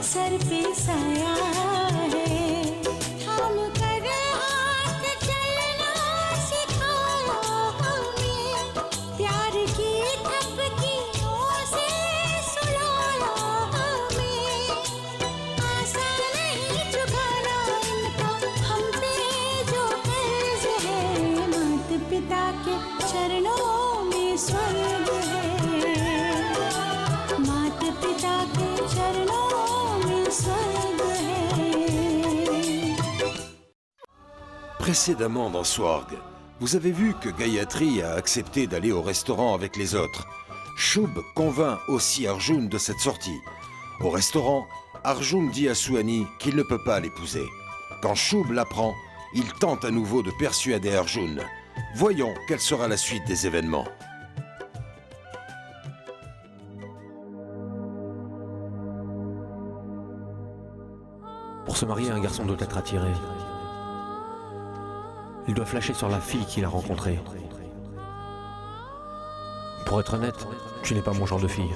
सर पे साया है, थाम कर हाथ चलना सिखाया हमें, प्यार की थपकियों से सुलाया हमें, आसान नहीं चुकाना इनका हम पे जो कर्ज है, माता पिता के चरणों में स्वर्ग है, माता पिता के चरणों में स्वर्ग है। Précédemment dans Swarg, vous avez vu que Gayatri a accepté d'aller au restaurant avec les autres. Shub convainc aussi Arjun de cette sortie. Au restaurant, Arjun dit à Suhani qu'il ne peut pas l'épouser. Quand Shub l'apprend, il tente à nouveau de persuader Arjun. Voyons quelle sera la suite des événements. Pour se marier, un garçon doit être attiré. Il doit flasher sur la fille qu'il a rencontrée. Pour être honnête, tu n'es pas mon genre de fille.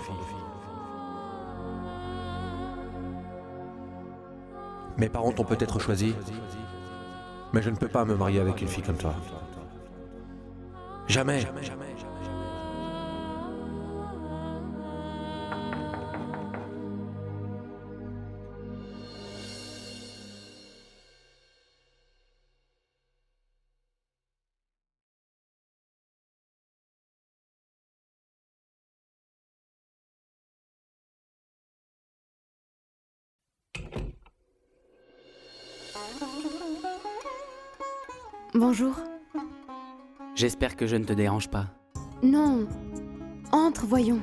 Mes parents t'ont peut-être choisi, mais je ne peux pas me marier avec une fille comme toi. Jamais. Bonjour. J'espère que je ne te dérange pas. Non. Entre, voyons.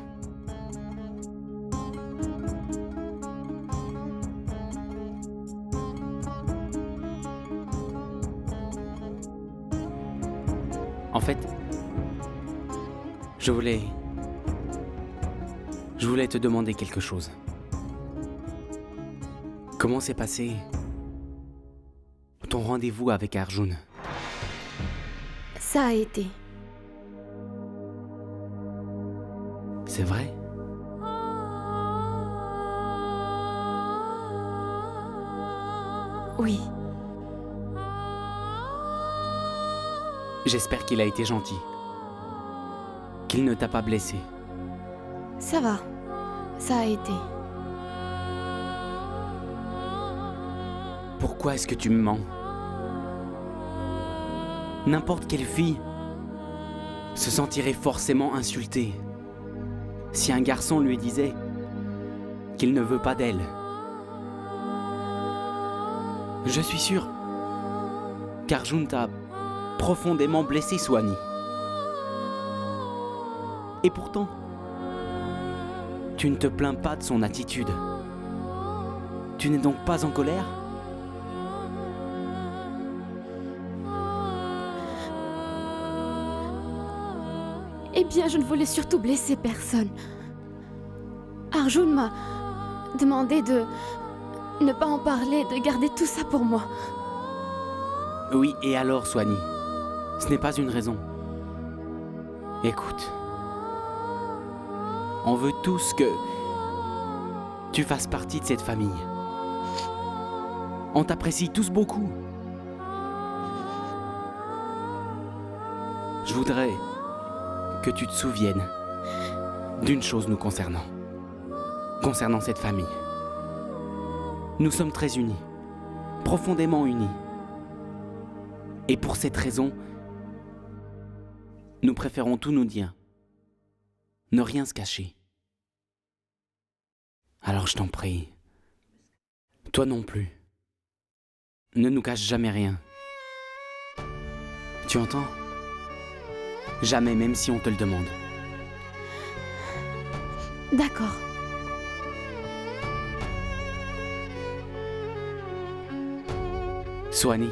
En fait, je voulais te demander quelque chose. Comment s'est passé ton rendez-vous avec Arjun? Ça a été. C'est vrai? Oui. J'espère qu'il a été gentil. Qu'il ne t'a pas blessé. Ça va. Ça a été. Pourquoi est-ce que tu me mens? N'importe quelle fille se sentirait forcément insultée si un garçon lui disait qu'il ne veut pas d'elle. Je suis sûr qu'Arjun t'a profondément blessé, Suhani. Et pourtant, tu ne te plains pas de son attitude. Tu n'es donc pas en colère ? Eh bien, je ne voulais surtout blesser personne. Arjun m'a demandé de ne pas en parler, de garder tout ça pour moi. Oui, et alors, Suhani? Ce n'est pas une raison. Écoute, on veut tous que tu fasses partie de cette famille. On t'apprécie tous beaucoup. Je voudrais que tu te souviennes d'une chose nous concernant. Concernant cette famille. Nous sommes très unis, profondément unis. Et pour cette raison, nous préférons tout nous dire. Ne rien se cacher. Alors je t'en prie, toi non plus, ne nous cache jamais rien. Tu entends ? Jamais, même si on te le demande. D'accord. Suhani,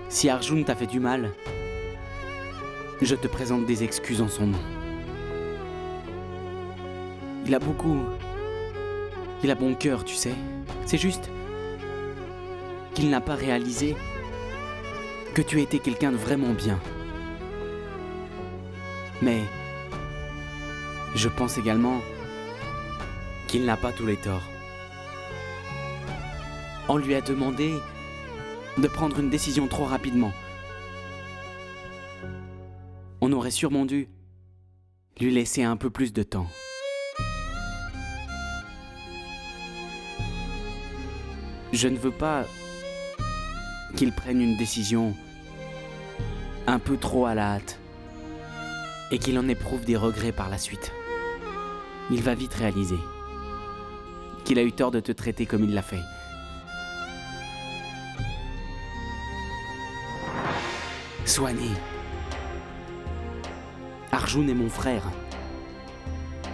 si Arjun t'a fait du mal, je te présente des excuses en son nom. Il a bon cœur, tu sais. C'est juste qu'il n'a pas réalisé que tu étais quelqu'un de vraiment bien. Mais je pense également qu'il n'a pas tous les torts. On lui a demandé de prendre une décision trop rapidement. On aurait sûrement dû lui laisser un peu plus de temps. Je ne veux pas qu'il prenne une décision un peu trop à la hâte et qu'il en éprouve des regrets par la suite. Il va vite réaliser qu'il a eu tort de te traiter comme il l'a fait. Swanee. Arjun est mon frère.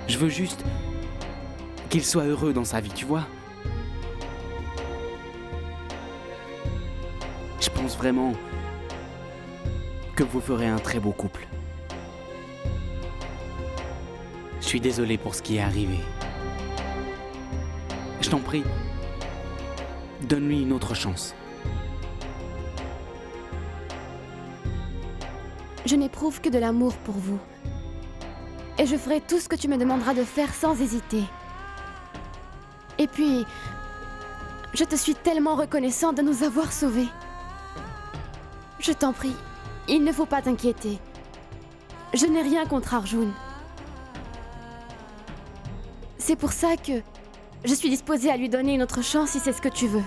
Je veux juste qu'il soit heureux dans sa vie, tu vois. Je pense vraiment que vous ferez un très beau couple. Je suis désolé pour ce qui est arrivé. Je t'en prie, donne-lui une autre chance. Je n'éprouve que de l'amour pour vous. Et je ferai tout ce que tu me demanderas de faire sans hésiter. Et puis, je te suis tellement reconnaissant de nous avoir sauvés. Je t'en prie, il ne faut pas t'inquiéter. Je n'ai rien contre Arjun. C'est pour ça que je suis disposée à lui donner une autre chance si c'est ce que tu veux.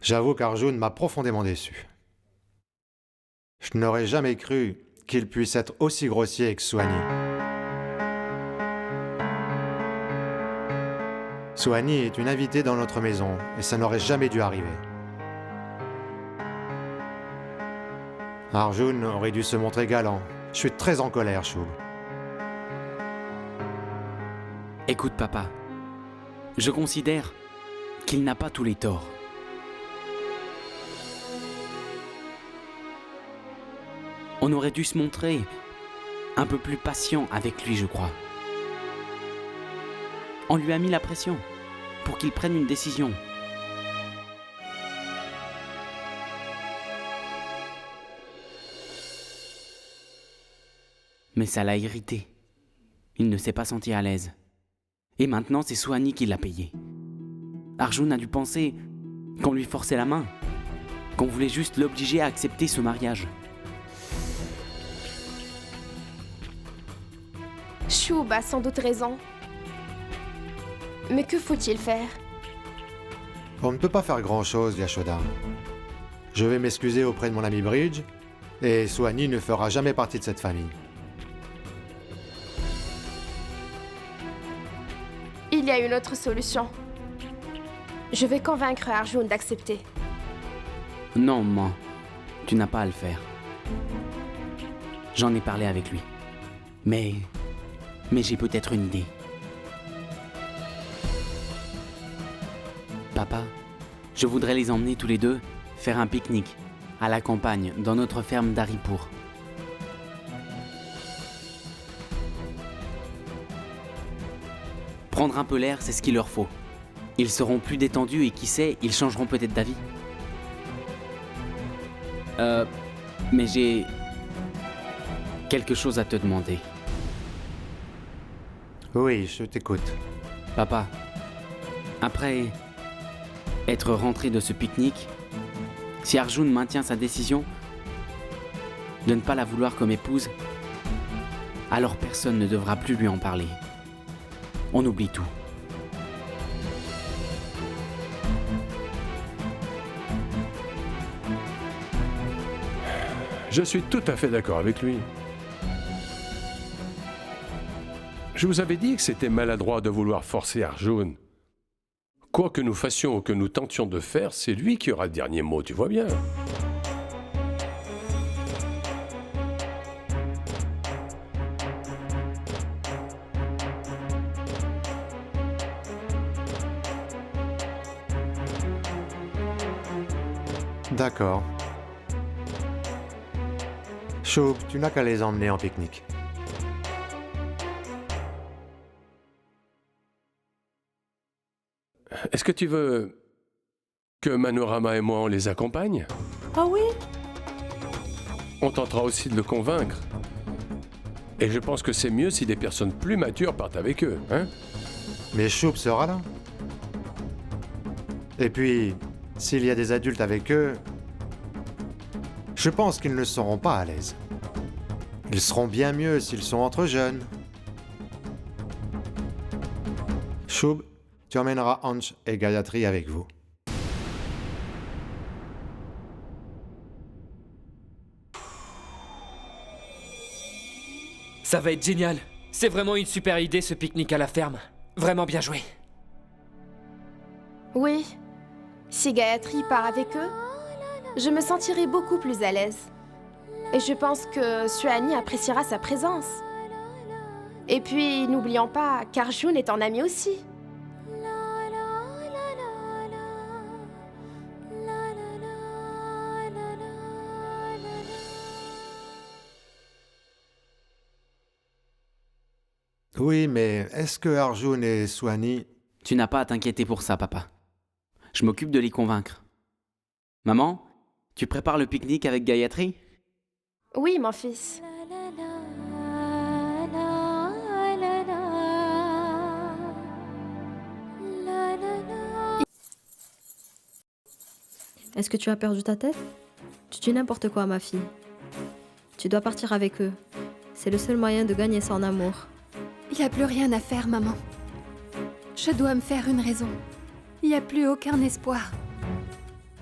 J'avoue qu'Arjun m'a profondément déçu. Je n'aurais jamais cru qu'il puisse être aussi grossier avec Swanee. Swanee est une invitée dans notre maison et ça n'aurait jamais dû arriver. Arjun aurait dû se montrer galant. Je suis très en colère, Shub. Écoute, papa, je considère qu'il n'a pas tous les torts. On aurait dû se montrer un peu plus patient avec lui, je crois. On lui a mis la pression pour qu'il prenne une décision. Mais ça l'a irrité. Il ne s'est pas senti à l'aise. Et maintenant, c'est Swanee qui l'a payé. Arjun a dû penser qu'on lui forçait la main, qu'on voulait juste l'obliger à accepter ce mariage. Shub a sans doute raison. Mais que faut-il faire? On ne peut pas faire grand-chose, Yashoda. Je vais m'excuser auprès de mon ami Bridge, et Swanee ne fera jamais partie de cette famille. Il y a une autre solution. Je vais convaincre Arjun d'accepter. Non, maman, tu n'as pas à le faire. J'en ai parlé avec lui. Mais j'ai peut-être une idée. Papa, je voudrais les emmener tous les deux faire un pique-nique à la campagne dans notre ferme d'Haripur. Prendre un peu l'air, c'est ce qu'il leur faut. Ils seront plus détendus et qui sait, ils changeront peut-être d'avis. Mais j'ai quelque chose à te demander. Oui, je t'écoute. Papa, après être rentré de ce pique-nique, si Arjun maintient sa décision de ne pas la vouloir comme épouse, alors personne ne devra plus lui en parler. On oublie tout. Je suis tout à fait d'accord avec lui. Je vous avais dit que c'était maladroit de vouloir forcer Arjun. Quoi que nous fassions ou que nous tentions de faire, c'est lui qui aura le dernier mot, tu vois bien. D'accord. Shub, tu n'as qu'à les emmener en pique-nique. Est-ce que tu veux que Manorama et moi on les accompagne? Ah oui? On tentera aussi de le convaincre. Et je pense que c'est mieux si des personnes plus matures partent avec eux, hein? Mais Choub sera là. Et puis, s'il y a des adultes avec eux, je pense qu'ils ne seront pas à l'aise. Ils seront bien mieux s'ils sont entre jeunes. Choub, tu emmèneras Anj et Gayatri avec vous. Ça va être génial. C'est vraiment une super idée ce pique-nique à la ferme. Vraiment bien joué. Oui. Si Gayatri part avec eux, je me sentirai beaucoup plus à l'aise. Et je pense que Suhani appréciera sa présence. Et puis, n'oublions pas qu'Arjun est en ami aussi. Oui, mais est-ce que Arjun et Suhani... Tu n'as pas à t'inquiéter pour ça, papa. Je m'occupe de les convaincre. Maman, tu prépares le pique-nique avec Gayatri? Oui, mon fils. Est-ce que tu as perdu ta tête? Tu dis n'importe quoi, ma fille. Tu dois partir avec eux. C'est le seul moyen de gagner son amour. Il n'y a plus rien à faire, maman. Je dois me faire une raison. Il n'y a plus aucun espoir.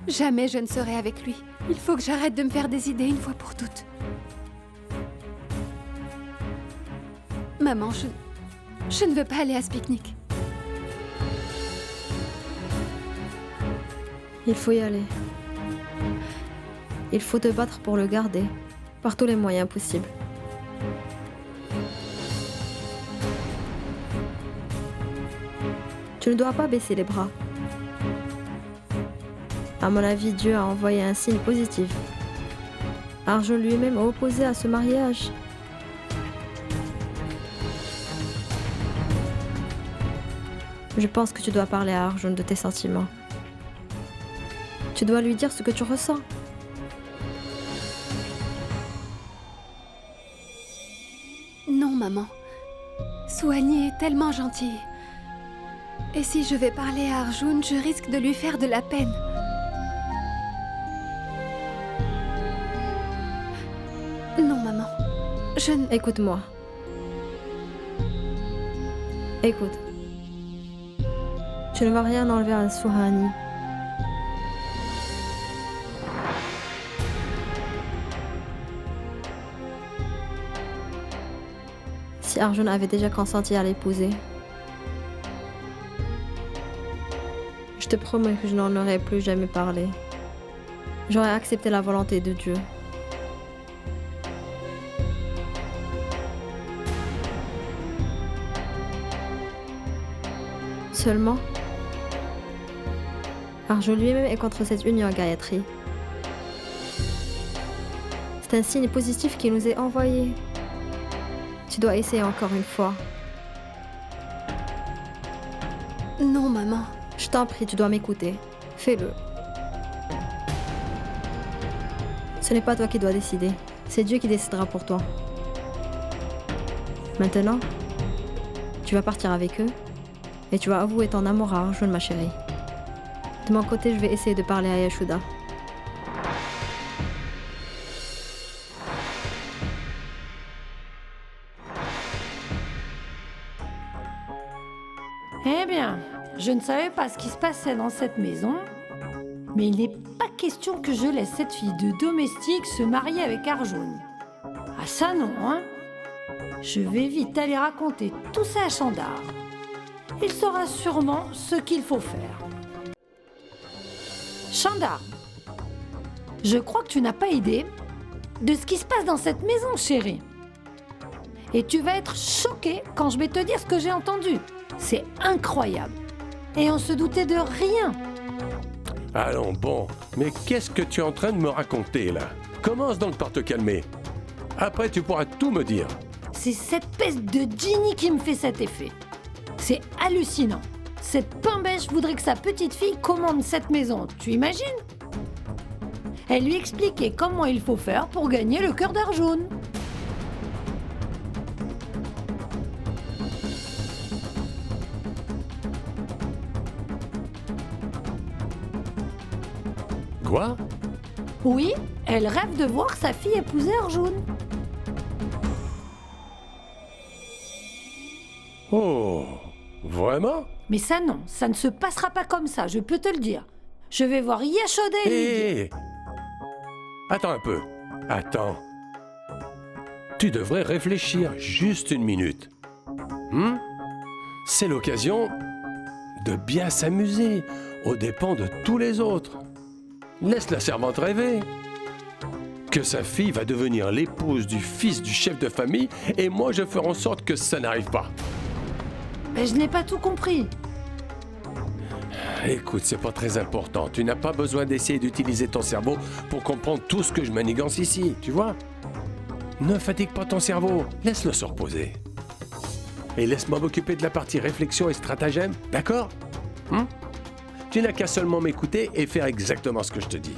Jamais je ne serai avec lui. Il faut que j'arrête de me faire des idées une fois pour toutes. Maman, je ne veux pas aller à ce pique-nique. Il faut y aller. Il faut te battre pour le garder, par tous les moyens possibles. Tu ne dois pas baisser les bras. À mon avis, Dieu a envoyé un signe positif. Arjun lui-même est opposé à ce mariage. Je pense que tu dois parler à Arjun de tes sentiments. Tu dois lui dire ce que tu ressens. Non, maman. Suhani est tellement gentille. Et si je vais parler à Arjun, je risque de lui faire de la peine. Non, maman. Je ne... Écoute-moi. Écoute. Tu ne vas rien enlever à Suhani. Si Arjun avait déjà consenti à l'épouser, je te promets que je n'en aurais plus jamais parlé. J'aurais accepté la volonté de Dieu. Seulement, Arjun lui-même est contre cette union à Gayatri. C'est un signe positif qui nous est envoyé. Tu dois essayer encore une fois. Non, maman. Je t'en prie, tu dois m'écouter. Fais-le. Ce n'est pas toi qui dois décider. C'est Dieu qui décidera pour toi. Maintenant, tu vas partir avec eux et tu vas avouer ton amour à Arjun, ma chérie. De mon côté, je vais essayer de parler à Yashoda. Eh bien, je ne savais pas ce qui se passait dans cette maison, mais il n'est pas question que je laisse cette fille de domestique se marier avec Arjun. Ah ça non, hein? Je vais vite aller raconter tout ça à Chandar. Il saura sûrement ce qu'il faut faire. Chandar, je crois que tu n'as pas idée de ce qui se passe dans cette maison, chérie. Et tu vas être choquée quand je vais te dire ce que j'ai entendu. C'est incroyable. Et on se doutait de rien. Allons, bon. Mais qu'est-ce que tu es en train de me raconter, là? Commence donc par te calmer. Après, tu pourras tout me dire. C'est cette peste de Ginny qui me fait cet effet. C'est hallucinant. Cette pimbèche voudrait que sa petite fille commande cette maison, tu imagines? Elle lui expliquait comment il faut faire pour gagner le cœur d'Arjun. Quoi? Oui, elle rêve de voir sa fille épouser Arjun. Oh, vraiment? Mais ça non, ça ne se passera pas comme ça, je peux te le dire. Je vais voir Yashoda et lui dire. Hé! Attends un peu. Attends. Tu devrais réfléchir juste une minute. C'est l'occasion de bien s'amuser aux dépens de tous les autres. Laisse la servante rêver. Que sa fille va devenir l'épouse du fils du chef de famille et moi je ferai en sorte que ça n'arrive pas. Mais je n'ai pas tout compris. Écoute, c'est pas très important. Tu n'as pas besoin d'essayer d'utiliser ton cerveau pour comprendre tout ce que je manigance ici, tu vois? Ne fatigue pas ton cerveau, laisse-le se reposer. Et laisse-moi m'occuper de la partie réflexion et stratagème, d'accord? Tu n'as qu'à seulement m'écouter et faire exactement ce que je te dis.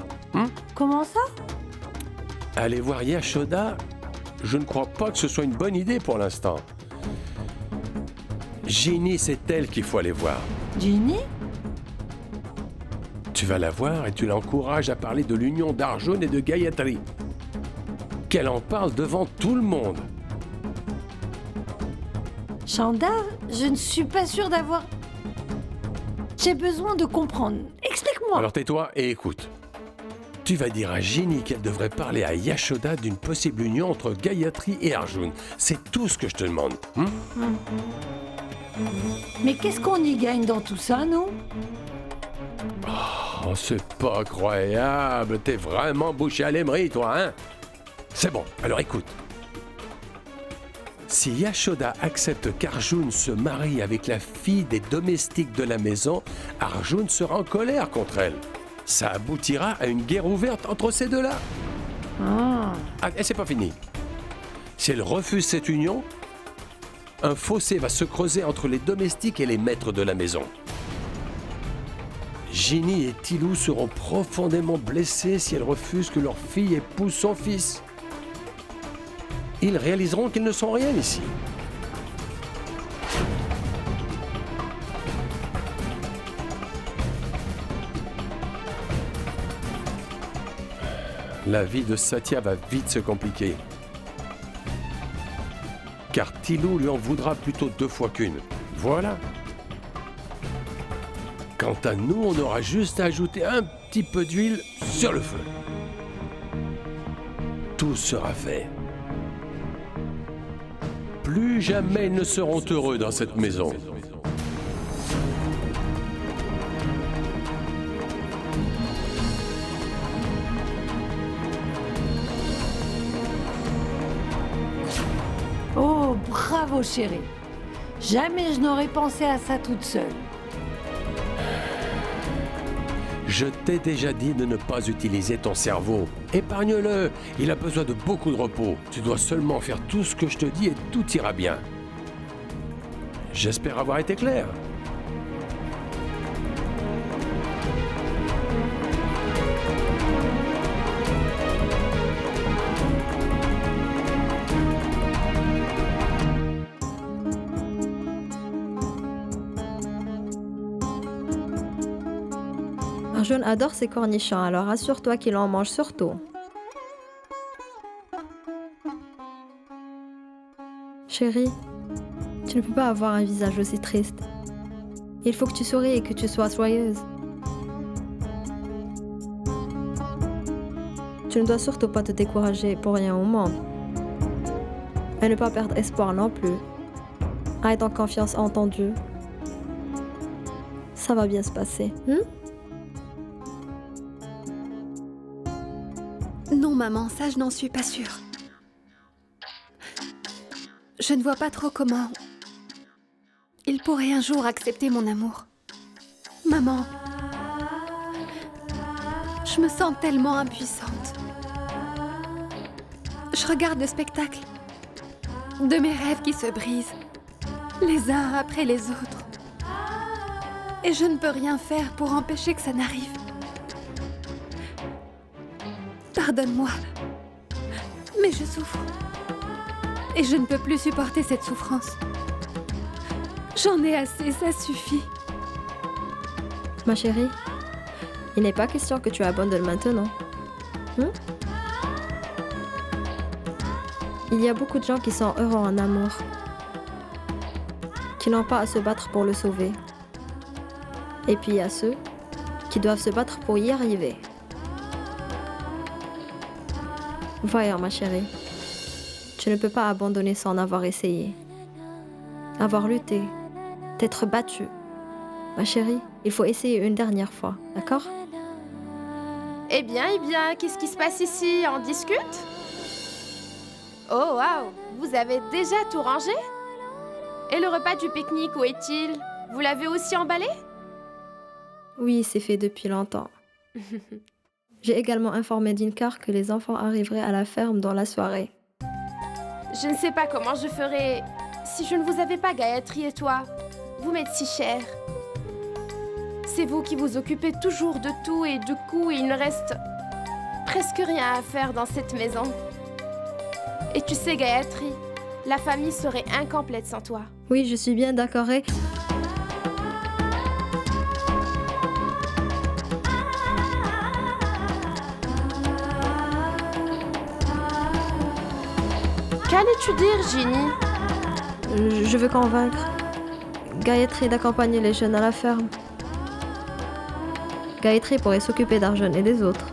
Comment ça? Aller voir Yashoda, je ne crois pas que ce soit une bonne idée pour l'instant. Ginny, c'est elle qu'il faut aller voir. Ginny? Tu vas la voir et tu l'encourages à parler de l'union d'Arjun et de Gayatri. Qu'elle en parle devant tout le monde. Chanda, je ne suis pas sûre d'avoir... J'ai besoin de comprendre. Explique-moi. Alors tais-toi et écoute. Tu vas dire à Ginny qu'elle devrait parler à Yashoda d'une possible union entre Gayatri et Arjun. C'est tout ce que je te demande. Mais qu'est-ce qu'on y gagne dans tout ça, nous? Oh, c'est pas croyable. T'es vraiment bouché à l'émery, toi, hein? C'est bon, alors écoute. Si Yashoda accepte qu'Arjun se marie avec la fille des domestiques de la maison, Arjun sera en colère contre elle. Ça aboutira à une guerre ouverte entre ces deux-là. Ah, et c'est pas fini. Si elle refuse cette union, un fossé va se creuser entre les domestiques et les maîtres de la maison. Ginny et Tilou seront profondément blessés si elle refuse que leur fille épouse son fils. Ils réaliseront qu'ils ne sont rien ici. La vie de Satya va vite se compliquer. Car Tilou lui en voudra plutôt 2 fois qu'une. Voilà. Quant à nous, on aura juste à ajouter un petit peu d'huile sur le feu. Tout sera fait. Plus jamais ils ne seront heureux dans cette maison. Oh, bravo chérie. Jamais je n'aurais pensé à ça toute seule. Je t'ai déjà dit de ne pas utiliser ton cerveau. Épargne-le, il a besoin de beaucoup de repos. Tu dois seulement faire tout ce que je te dis et tout ira bien. J'espère avoir été clair. Arjun adore ses cornichons, alors assure-toi qu'il en mange surtout. Chérie, tu ne peux pas avoir un visage aussi triste. Il faut que tu souris et que tu sois joyeuse. Tu ne dois surtout pas te décourager pour rien au monde. Et ne pas perdre espoir non plus. Aie donc confiance en ton Dieu. Ça va bien se passer, Non, maman, ça, je n'en suis pas sûre. Je ne vois pas trop comment il pourrait un jour accepter mon amour. Maman, je me sens tellement impuissante. Je regarde le spectacle de mes rêves qui se brisent, les uns après les autres. Et je ne peux rien faire pour empêcher que ça n'arrive. Pardonne-moi. Mais je souffre. Et je ne peux plus supporter cette souffrance. J'en ai assez, ça suffit. Ma chérie, il n'est pas question que tu abandonnes maintenant. Il y a beaucoup de gens qui sont heureux en amour, qui n'ont pas à se battre pour le sauver. Et puis il y a ceux qui doivent se battre pour y arriver. Voyons, ma chérie, tu ne peux pas abandonner sans avoir essayé, avoir lutté, t'être battue. Ma chérie, il faut essayer une dernière fois, d'accord? Eh bien, qu'est-ce qui se passe ici? On discute? Oh, waouh! Vous avez déjà tout rangé? Et le repas du pique-nique, où est-il? Vous l'avez aussi emballé? Oui, c'est fait depuis longtemps. J'ai également informé Dinkar que les enfants arriveraient à la ferme dans la soirée. Je ne sais pas comment je ferais si je ne vous avais pas, Gayatri et toi. Vous m'êtes si chers. C'est vous qui vous occupez toujours de tout et du coup, il ne reste presque rien à faire dans cette maison. Et tu sais, Gayatri, la famille serait incomplète sans toi. Oui, je suis bien d'accord et... Qu'allais-tu dire, Ginny? Je veux convaincre Gayatri d'accompagner les jeunes à la ferme. Gayatri pourrait s'occuper d'Arjun et des autres.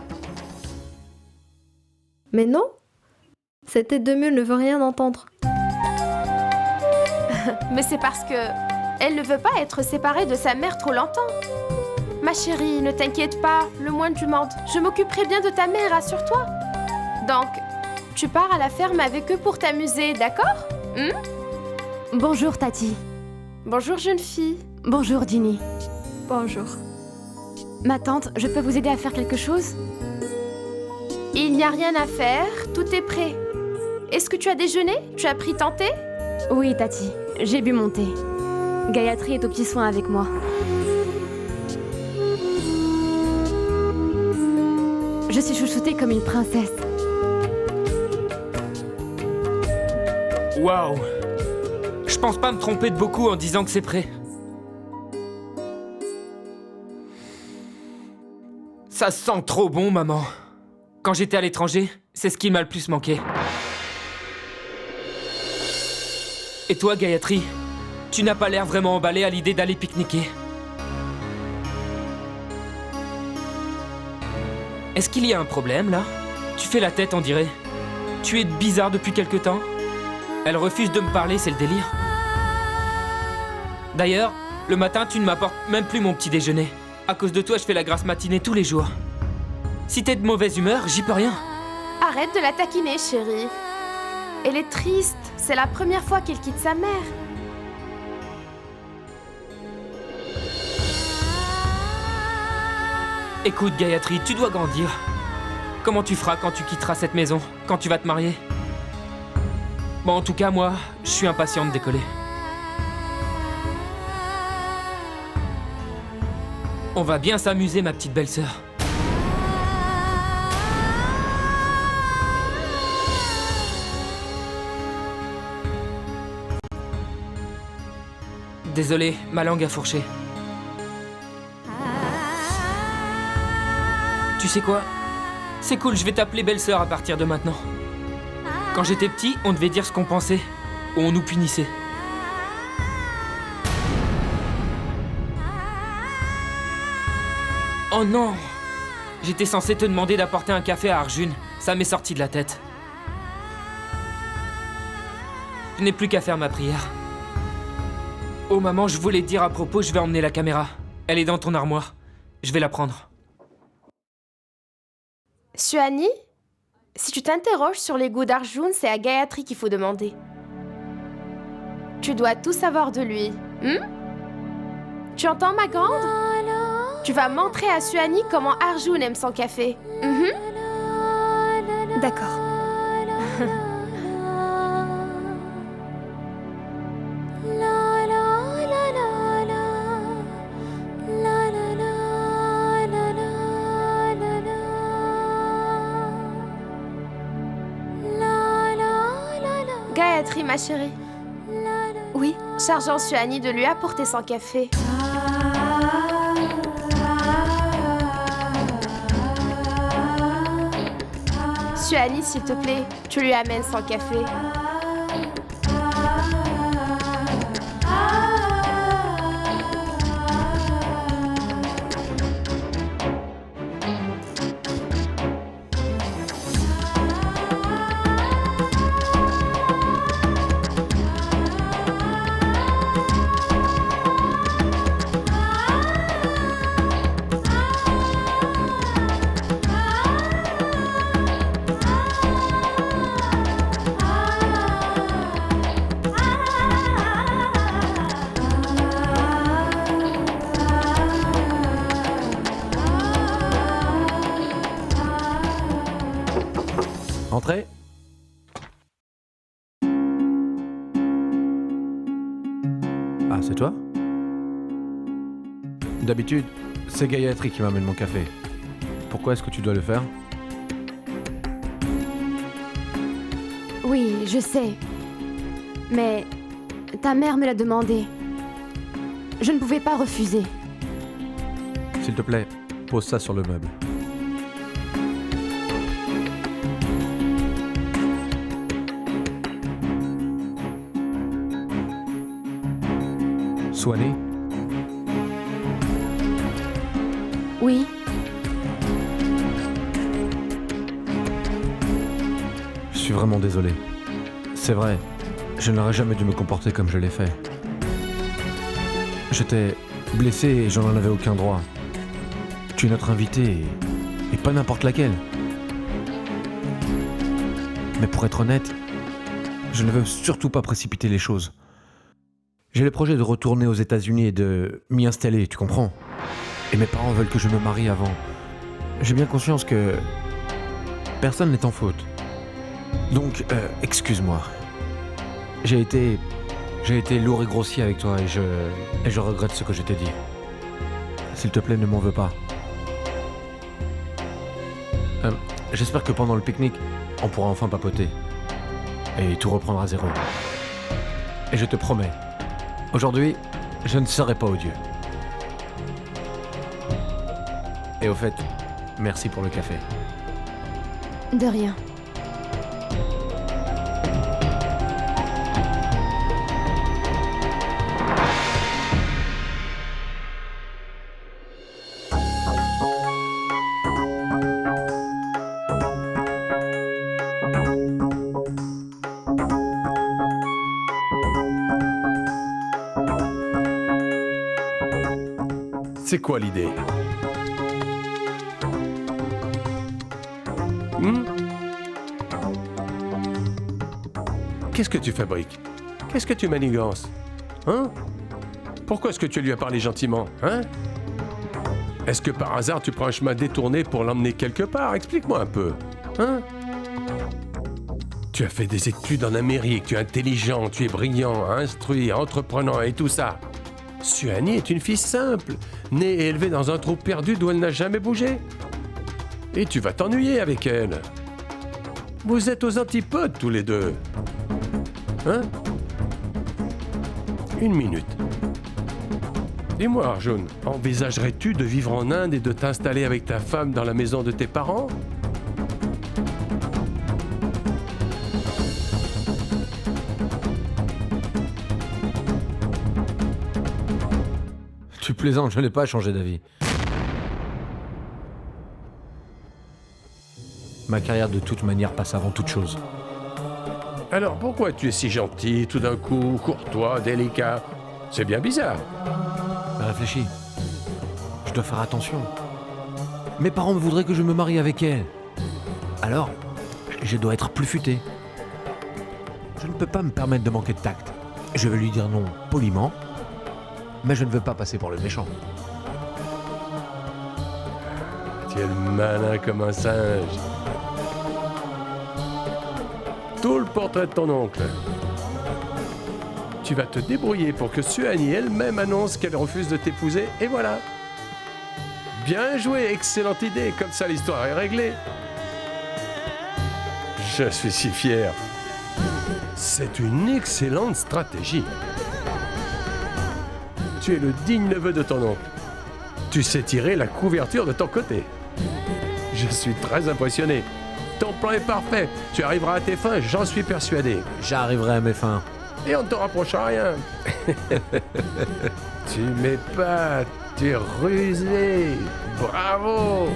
Mais non, cette tête de mule ne veut rien entendre. Mais c'est parce que elle ne veut pas être séparée de sa mère trop longtemps. Ma chérie, ne t'inquiète pas, le moins du monde. Je m'occuperai bien de ta mère, rassure-toi. Donc, tu pars à la ferme avec eux pour t'amuser, d'accord? Bonjour, Tati. Bonjour, jeune fille. Bonjour, Ginny. Bonjour. Ma tante, je peux vous aider à faire quelque chose? Il n'y a rien à faire, tout est prêt. Est-ce que tu as déjeuné? Tu as pris ton thé? Oui, Tati, j'ai bu mon thé. Gayatri est aux petits soins avec moi. Je suis chouchoutée comme une princesse. Waouh! Je pense pas me tromper de beaucoup en disant que c'est prêt. Ça sent trop bon, maman. Quand j'étais à l'étranger, c'est ce qui m'a le plus manqué. Et toi, Gayatri, tu n'as pas l'air vraiment emballée à l'idée d'aller pique-niquer. Est-ce qu'il y a un problème, là? Tu fais la tête, on dirait. Tu es bizarre depuis quelque temps. Elle refuse de me parler, c'est le délire. D'ailleurs, le matin, tu ne m'apportes même plus mon petit déjeuner. À cause de toi, je fais la grasse matinée tous les jours. Si t'es de mauvaise humeur, j'y peux rien. Arrête de la taquiner, chérie. Elle est triste. C'est la première fois qu'elle quitte sa mère. Écoute, Gayatri, tu dois grandir. Comment tu feras quand tu quitteras cette maison, quand tu vas te marier? Bon, en tout cas, moi, je suis impatient de décoller. On va bien s'amuser, ma petite belle-sœur. Désolé, ma langue a fourché. Tu sais quoi? C'est cool, je vais t'appeler belle-sœur à partir de maintenant. Quand j'étais petit, on devait dire ce qu'on pensait, ou on nous punissait. Oh non! J'étais censé te demander d'apporter un café à Arjun, ça m'est sorti de la tête. Je n'ai plus qu'à faire ma prière. Oh maman, je voulais te dire à propos, je vais emmener la caméra. Elle est dans ton armoire. Je vais la prendre. Suhani, si tu t'interroges sur les goûts d'Arjun, c'est à Gayatri qu'il faut demander. Tu dois tout savoir de lui. Tu entends, ma grande? Tu vas montrer à Suhani comment Arjun aime son café. D'accord. Gayatri, ma chérie. Oui. Chargeant Suhani de lui apporter son café. Suhani, s'il te plaît, tu lui amènes son café. Entrez. Ah, c'est toi? D'habitude, c'est Gayatri qui m'amène mon café. Pourquoi est-ce que tu dois le faire? Oui, je sais. Mais ta mère me l'a demandé. Je ne pouvais pas refuser. S'il te plaît, pose ça sur le meuble. Suhani? Oui. Je suis vraiment désolé. C'est vrai, je n'aurais jamais dû me comporter comme je l'ai fait. J'étais blessé et je n'en avais aucun droit. Tu es notre invité et pas n'importe laquelle. Mais pour être honnête, je ne veux surtout pas précipiter les choses. J'ai le projet de retourner aux États-Unis et de m'y installer, tu comprends? Et mes parents veulent que je me marie avant. J'ai bien conscience que personne n'est en faute. Donc, excuse-moi. J'ai été lourd et grossier avec toi et je regrette ce que je t'ai dit. S'il te plaît, ne m'en veux pas. J'espère que pendant le pique-nique, on pourra enfin papoter. Et tout reprendre à zéro. Et je te promets, aujourd'hui, je ne serai pas odieux. Et au fait, merci pour le café. De rien. C'est quoi l'idée? Qu'est-ce que tu fabriques? Qu'est-ce que tu manigances? Hein? Pourquoi est-ce que tu lui as parlé gentiment? Hein? Est-ce que par hasard tu prends un chemin détourné pour l'emmener quelque part? Explique-moi un peu. Hein? Tu as fait des études en Amérique, tu es intelligent, tu es brillant, instruit, entreprenant et tout ça. Suhani est une fille simple, née et élevée dans un trou perdu d'où elle n'a jamais bougé. Et tu vas t'ennuyer avec elle. Vous êtes aux antipodes tous les deux. Hein? Une minute. Dis-moi, Arjun, envisagerais-tu de vivre en Inde et de t'installer avec ta femme dans la maison de tes parents? Tu plaisantes, je n'ai pas changé d'avis. Ma carrière de toute manière passe avant toute chose. Alors pourquoi tu es si gentil, tout d'un coup, courtois, délicat? C'est bien bizarre. Réfléchis. Je dois faire attention. Mes parents me voudraient que je me marie avec elle. Alors, je dois être plus futé. Je ne peux pas me permettre de manquer de tact. Je vais lui dire non poliment, mais je ne veux pas passer pour le méchant. Tu es le malin comme un singe. Tout le portrait de ton oncle. Tu vas te débrouiller pour que Suhani elle-même annonce qu'elle refuse de t'épouser, et voilà. Bien joué, excellente idée, comme ça l'histoire est réglée. Je suis si fier. C'est une excellente stratégie. Tu es le digne neveu de ton oncle. Tu sais tirer la couverture de ton côté. Je suis très impressionné. Ton plan est parfait. Tu arriveras à tes fins, j'en suis persuadé. J'arriverai à mes fins. Et on ne te rapprochera rien. Tu m'épates, tu es rusé. Bravo.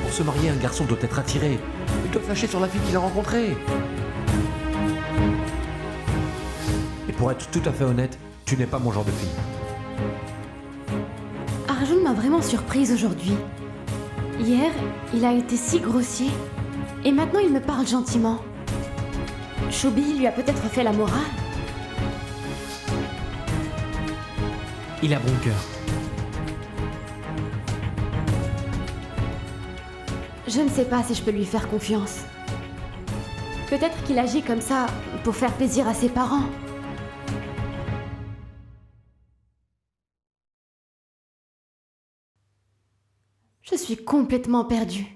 Pour se marier, un garçon doit être attiré. Il doit flasher sur la fille qu'il a rencontrée. Et pour être tout à fait honnête, tu n'es pas mon genre de fille. Arjun m'a vraiment surprise aujourd'hui. Hier, il a été si grossier. Et maintenant, il me parle gentiment. Shobi lui a peut-être fait la morale. Il a bon cœur. Je ne sais pas si je peux lui faire confiance. Peut-être qu'il agit comme ça pour faire plaisir à ses parents. Je suis complètement perdue.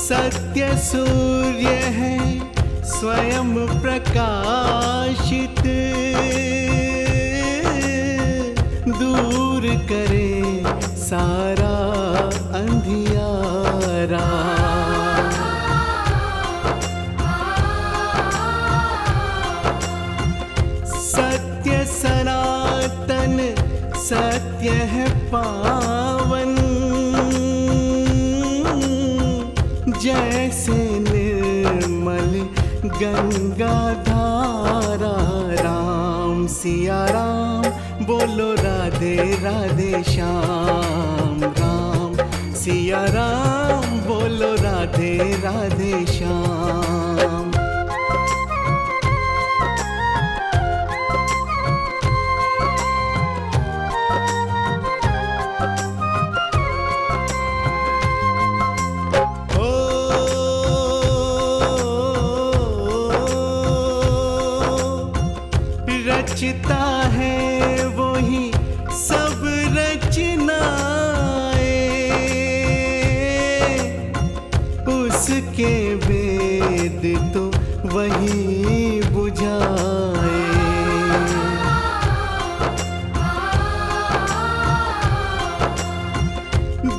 सत्य सूर्य है स्वयं प्रकाशित दूर करे सारा अंधियारा सत्य सनातन सत्य है पावन जैसे निर्मल गंगा धारा राम सिया राम बोलो राधे राधे श्याम राम सिया राम बोलो राधे राधे श्याम रचता है वही सब रचनाएं उसके वेद तो वही बुझाए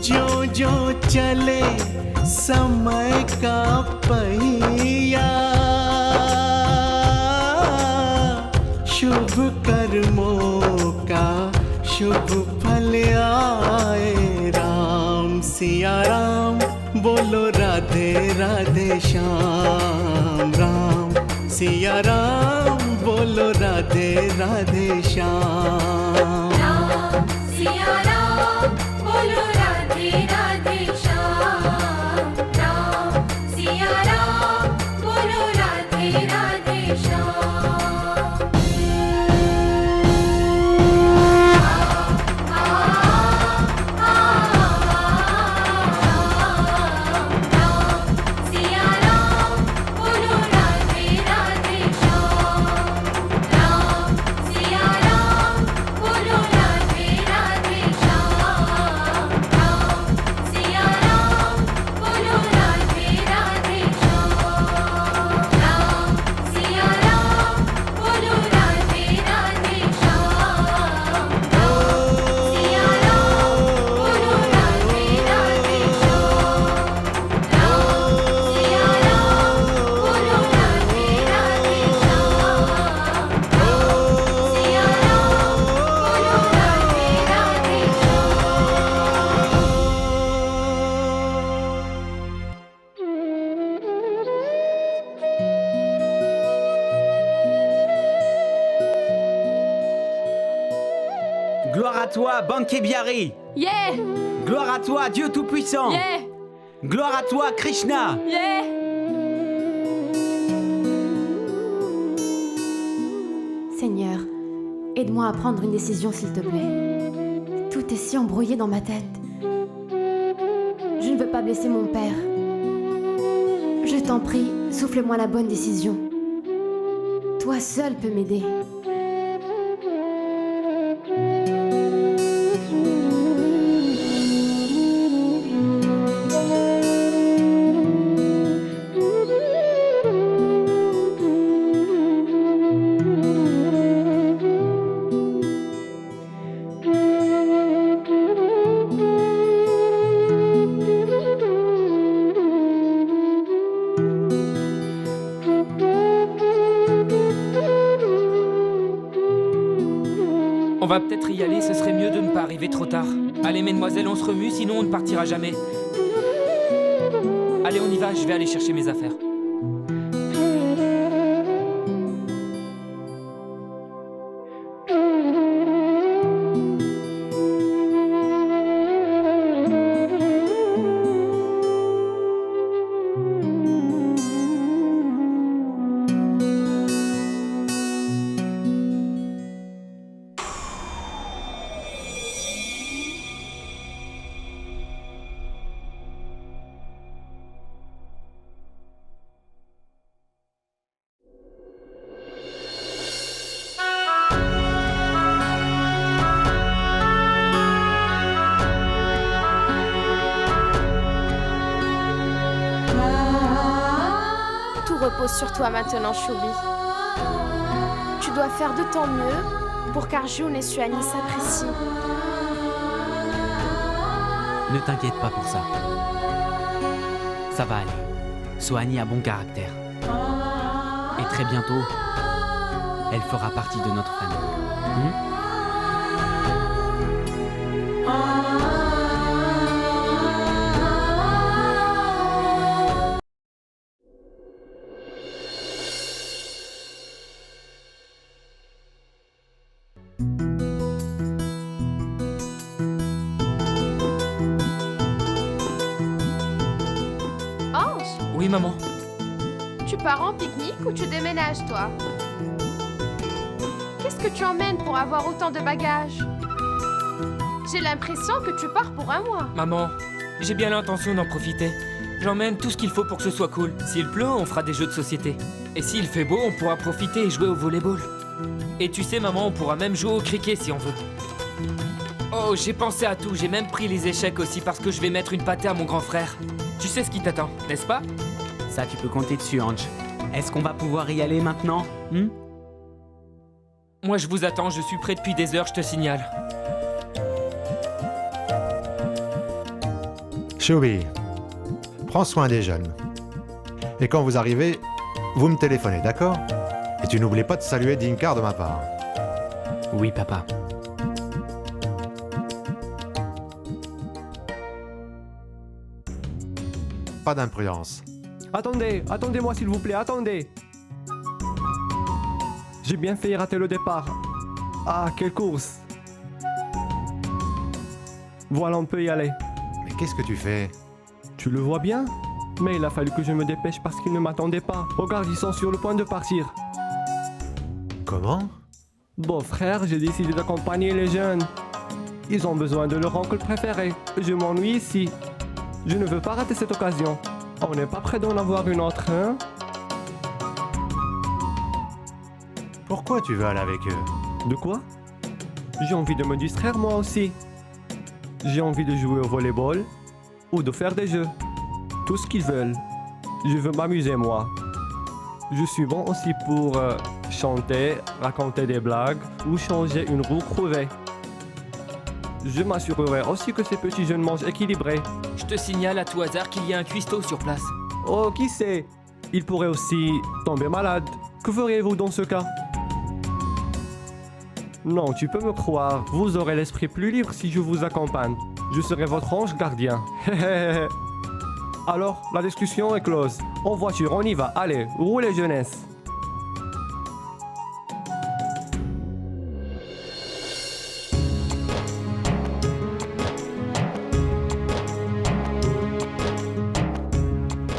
जो जो चले समय का पहिया शुभ कर्मों का शुभ फल आए राम सिया राम बोलो राधे राधे श्याम राम सिया राम बोलो राधे राधे श्याम राम सिया राम बोलो राधे राधे श्याम राम सिया राम बोलो राधे राधे श्याम Gloire à toi, Banké Biari. Yeah! Gloire à toi, Dieu Tout-Puissant. Yeah! Gloire à toi, Krishna. Yeah! Seigneur, aide-moi à prendre une décision, s'il te plaît. Tout est si embrouillé dans ma tête. blesser mon père. Je t'en prie, souffle-moi la bonne décision. Toi seul peux m'aider. On va peut-être y aller, ce serait mieux de ne pas arriver trop tard. Allez, mesdemoiselles, on se remue, sinon on ne partira jamais. Allez, on y va, je vais aller chercher mes affaires. Repose sur toi maintenant, Choubi. Tu dois faire de ton mieux pour qu'Arjun et Suhani s'apprécient. Ne t'inquiète pas pour ça. Ça va aller. Suhani a bon caractère. Et très bientôt, elle fera partie de notre famille. Oui, maman. Tu pars en pique-nique ou tu déménages, toi? Qu'est-ce que tu emmènes pour avoir autant de bagages? J'ai l'impression que tu pars pour un mois. Maman, j'ai bien l'intention d'en profiter. J'emmène tout ce qu'il faut pour que ce soit cool. S'il pleut, on fera des jeux de société. Et s'il fait beau, on pourra profiter et jouer au volleyball. Et tu sais, maman, on pourra même jouer au cricket si on veut. Oh, j'ai pensé à tout. J'ai même pris les échecs aussi parce que je vais mettre une pâtée à mon grand frère. Tu sais ce qui t'attend, n'est-ce pas? Ça, tu peux compter dessus, Ange. Est-ce qu'on va pouvoir y aller maintenant? Moi, je vous attends. Je suis prêt depuis des heures, je te signale. Choubi, prends soin des jeunes. Et quand vous arrivez, vous me téléphonez, d'accord? Et tu n'oublies pas de saluer Dinkar de ma part. Oui, papa. Pas d'imprudence. Attendez, attendez-moi s'il vous plaît, attendez. J'ai bien failli rater le départ. Ah, quelle course. Voilà, on peut y aller. Mais qu'est-ce que tu fais? Tu le vois bien? Mais il a fallu que je me dépêche parce qu'ils ne m'attendaient pas. Regarde, ils sont sur le point de partir. Comment? Bon frère, j'ai décidé d'accompagner les jeunes. Ils ont besoin de leur oncle préféré. Je m'ennuie ici. Je ne veux pas rater cette occasion. On n'est pas prêt d'en avoir une autre, hein? Pourquoi tu veux aller avec eux? De quoi? J'ai envie de me distraire moi aussi. J'ai envie de jouer au volleyball ou de faire des jeux. Tout ce qu'ils veulent. Je veux m'amuser moi. Je suis bon aussi pour chanter, raconter des blagues ou changer une roue crevée. Je m'assurerai aussi que ces petits jeunes mangent équilibré. Je te signale à tout hasard qu'il y a un cuistot sur place. Oh, qui sait? Il pourrait aussi tomber malade. Que feriez-vous dans ce cas? Non, tu peux me croire. Vous aurez l'esprit plus libre si je vous accompagne. Je serai votre ange gardien. Alors, la discussion est close. En voiture, on y va. Allez, roulez jeunesse.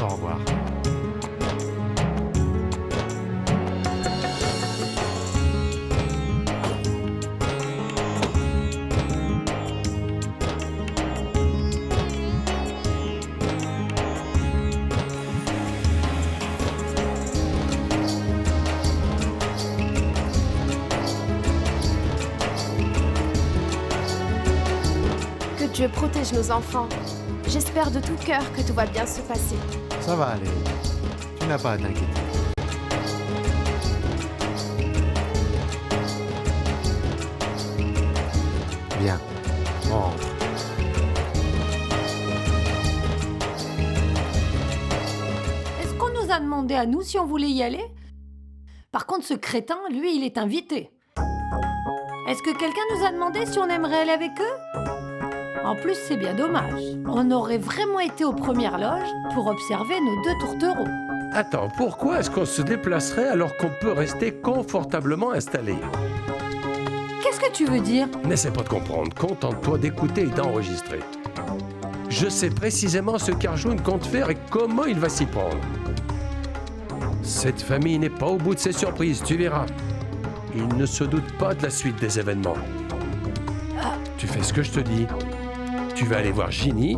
Au revoir. Que Dieu protège nos enfants. J'espère de tout cœur que tout va bien se passer. Ça va aller. Tu n'as pas à t'inquiéter. Bien, on rentre. Est-ce qu'on nous a demandé à nous si on voulait y aller? Par contre, ce crétin, lui, il est invité. Est-ce que quelqu'un nous a demandé si on aimerait aller avec eux? En plus, c'est bien dommage. On aurait vraiment été aux premières loges pour observer nos 2 tourtereaux. Attends, pourquoi est-ce qu'on se déplacerait alors qu'on peut rester confortablement installé? Qu'est-ce que tu veux dire? N'essaie pas de comprendre, contente-toi d'écouter et d'enregistrer. Je sais précisément ce qu'Arjun compte faire et comment il va s'y prendre. Cette famille n'est pas au bout de ses surprises, tu verras. Il ne se doute pas de la suite des événements. Tu fais ce que je te dis. Tu vas aller voir Ginny,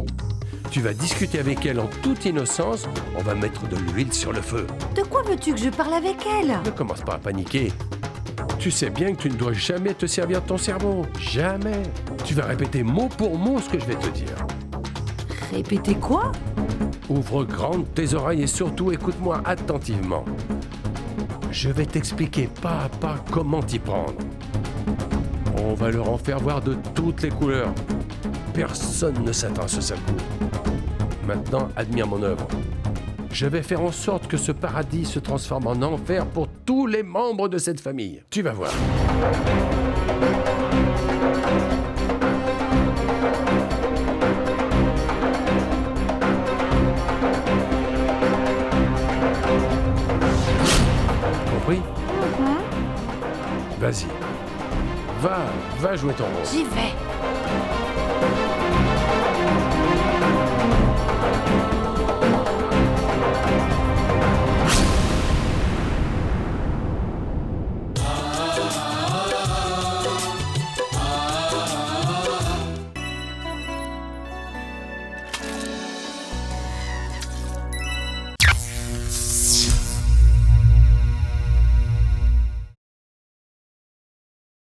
tu vas discuter avec elle en toute innocence, on va mettre de l'huile sur le feu. De quoi veux-tu que je parle avec elle? Ne commence pas à paniquer. Tu sais bien que tu ne dois jamais te servir de ton cerveau. Jamais. Tu vas répéter mot pour mot ce que je vais te dire. Répéter quoi? Ouvre grandes tes oreilles et surtout écoute-moi attentivement. Je vais t'expliquer pas à pas comment t'y prendre. On va leur en faire voir de toutes les couleurs. Personne ne s'attend à ce seul coup. Maintenant, admire mon œuvre. Je vais faire en sorte que ce paradis se transforme en enfer pour tous les membres de cette famille. Tu vas voir. Compris? Vas-y. Va jouer ton rôle. J'y vais.